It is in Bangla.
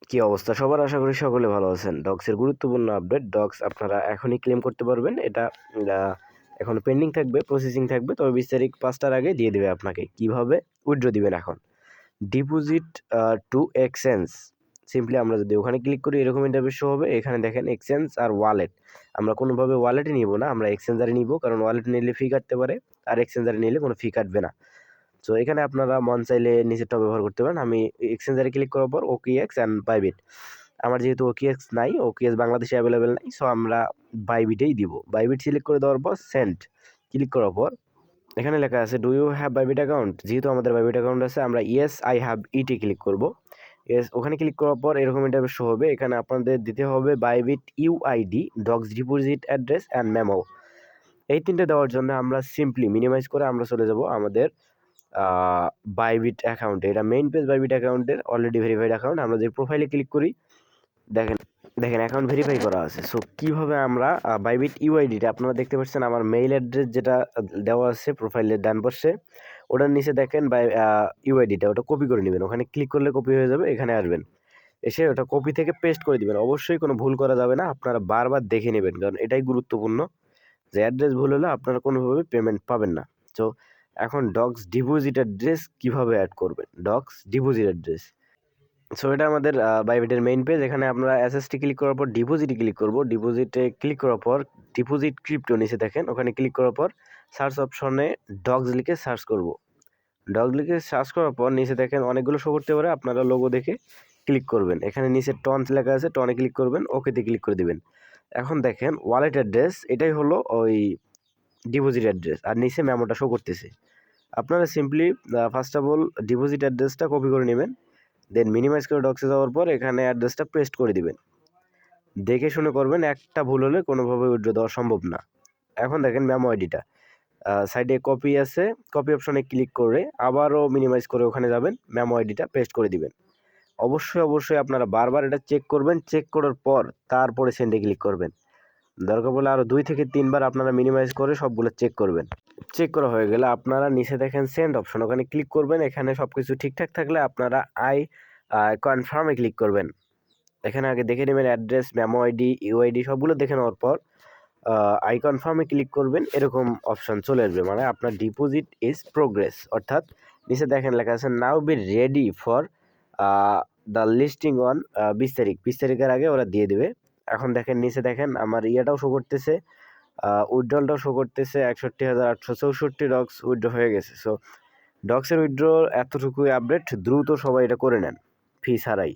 কি অবস্থা সবার? আশা করি সকলে ভালো আছেন। ডক্সের গুরুত্বপূর্ণ আপডেট। ডক্স আপনারা এখনই ক্লেম করতে পারবেন। এটা এখনো পেন্ডিং থাকবে, প্রসেসিং থাকবে, তবে 20 তারিখ 5টার আগে দিয়ে দেবে আপনাকে। কিভাবে উইথড্র দিবেন এখন? Deposit two exchange. সিম্পলি আমরা যদি ওখানে ক্লিক করি এরকম ইন্টারফেস শো হবে। এখানে দেখেন এক্সচেঞ্জ আর ওয়ালেট। আমরা কোনোভাবে ওয়ালেটে নিব না, আমরা এক্সচেঞ্জারে নিব, কারণ ওয়ালেটে নিলে ফি কাটতে পারে, আর এক্সচেঞ্জারে নিলে কোনো ফি কাটবে না। সো এখানে আপনারা মন চাইলে নিচেরটা ব্যবহার করতে পারেন। আমি এক্সচেঞ্জারে ক্লিক করার পর ওকিএক্স অ্যান্ড বাইবিট। আমার যেহেতু ওকিএক্স নাই, ওকিএক্স বাংলাদেশে অ্যাভেলেবেল নাই, সো আমরা বাইবিটেই দিব। বাইবিট সিলেক্ট করে দেওয়ার পর সেন্ড ক্লিক করার পর এখানে লেখা আছে do you have Bybit account. যেহেতু আমাদের বাইবিট অ্যাকাউন্ট আছে, আমরা ইয়েস আই হ্যাভ ইটে ক্লিক করব। ইয়েস, ওখানে ক্লিক করার পর এরকম ইন্টারফেস শো হবে। এখানে আপনাদের দিতে হবে Bybit UID, docs deposit address and memo. এই তিনটে দেওয়ার জন্য আমরা সিম্পলি মিনিমাইজ করে আমরা চলে যাব আমাদের বাইবিট অ্যাকাউন্টে। এটা মেইন পেজ বাইবিট অ্যাকাউন্টের, অলরেডি ভেরিফাইড অ্যাকাউন্ট। আমরা যে প্রোফাইলে ক্লিক করি, দেখেন দেখেন অ্যাকাউন্ট ভেরিফাই করা আছে। সো কীভাবে আমরা বাইবিট ইউআইডিটা আপনারা দেখতে পাচ্ছেন, আমার মেইল অ্যাড্রেস যেটা দেওয়া আছে প্রোফাইলের ডান পাশে, ওটার নিচে দেখেন বাই ইউআইডিটা, ওটা কপি করে নেবেন। ওখানে ক্লিক করলে কপি হয়ে যাবে। এখানে আসবেন, এসে ওটা কপি থেকে পেস্ট করে দিবেন। অবশ্যই কোনো ভুল করা যাবে না, আপনারা বারবার দেখে নেবেন, কারণ এটাই গুরুত্বপূর্ণ যে অ্যাড্রেস ভুল হলে আপনারা কোনোভাবে পেমেন্ট পাবেন না। সো এখন ডক্স ডিপোজিট অ্যাড্রেস কীভাবে অ্যাড করবেন? Docs deposit address. সো এটা আমাদের বাইবিটের মেইন পেজ। এখানে আমরা এসএসটি ক্লিক করার পর ডিপোজিটে ক্লিক করব। ডিপোজিটে ক্লিক করার পর ডিপোজিট ক্রিপ্টো নিচে দেখেন, ওখানে ক্লিক করার পর সার্চ অপশনে ডক্স লিখে সার্চ করব। ডক্স লিখে সার্চ করার পর নিচে দেখেন অনেকগুলো শো করতে পারে, আপনারা লোগো দেখে ক্লিক করবেন। এখানে নিচে টনস লেখা আছে, টনে ক্লিক করবেন, ওকেতে ক্লিক করে দিবেন। এখন দেখেন ওয়ালেট অ্যাড্রেস, এটাই হলো ওই ডিপোজিট অ্যাড্রেস, আর নিচে মেমোটা শো করতেছে। আপনারা simply first of all deposit অ্যাড্রেসটা কপি করে নেবেন, দেন মিনিমাইজ করে ডক্সে যাওয়ার পর এখানে অ্যাড্রেসটা পেস্ট করে দিবেন। দেখে শুনে করবেন, একটা ভুল হলে কোনোভাবে উইথড্র দেওয়া সম্ভব না। এখন দেখেন মেমো আইডিটা সাইডে কপি আছে, কপি অপশনে ক্লিক করে আবারও মিনিমাইজ করে ওখানে যাবেন, মেমো আইডিটা পেস্ট করে দিবেন। অবশ্যই আপনারা বারবার এটা চেক করবেন। চেক করার পর তারপরে সেন্ডে ক্লিক করবেন। দরকার পড়লে আরও 2 থেকে 3 বার আপনারা মিনিমাইজ করে সবগুলো চেক করবেন। চেক করা হয়ে গেলে আপনারা নিচে দেখেন সেন্ড অপশন, ওখানে ক্লিক করবেন। এখানে সব কিছু ঠিকঠাক থাকলে আপনারা কনফার্মে ক্লিক করবেন। এখানে আগে দেখে নেবেন অ্যাড্রেস, মেমো আইডি, ইউআইডি সবগুলো দেখে নেওয়ার পর আই কনফার্মে ক্লিক করবেন। এরকম অপশন চলে আসবে, মানে আপনার ডিপোজিট ইজ প্রোগ্রেস। অর্থাৎ নিচে দেখেন লেখা আছে now be ready for the listing on 20 তারিখ। 20 তারিখের আগে ওরা দিয়ে দেবে। এখন দেখেন নিচে দেখেন আমার ইয়েটাও শো করতেছে, উইথড্রলটাও শো করতেছে 61,864 ডক্স উইথড্র হয়ে গেছে। সো ডক্সের উইথড্র এতটুকুই আপডেট। দ্রুত সবাই এটা করে নেন ফি ছাড়াই।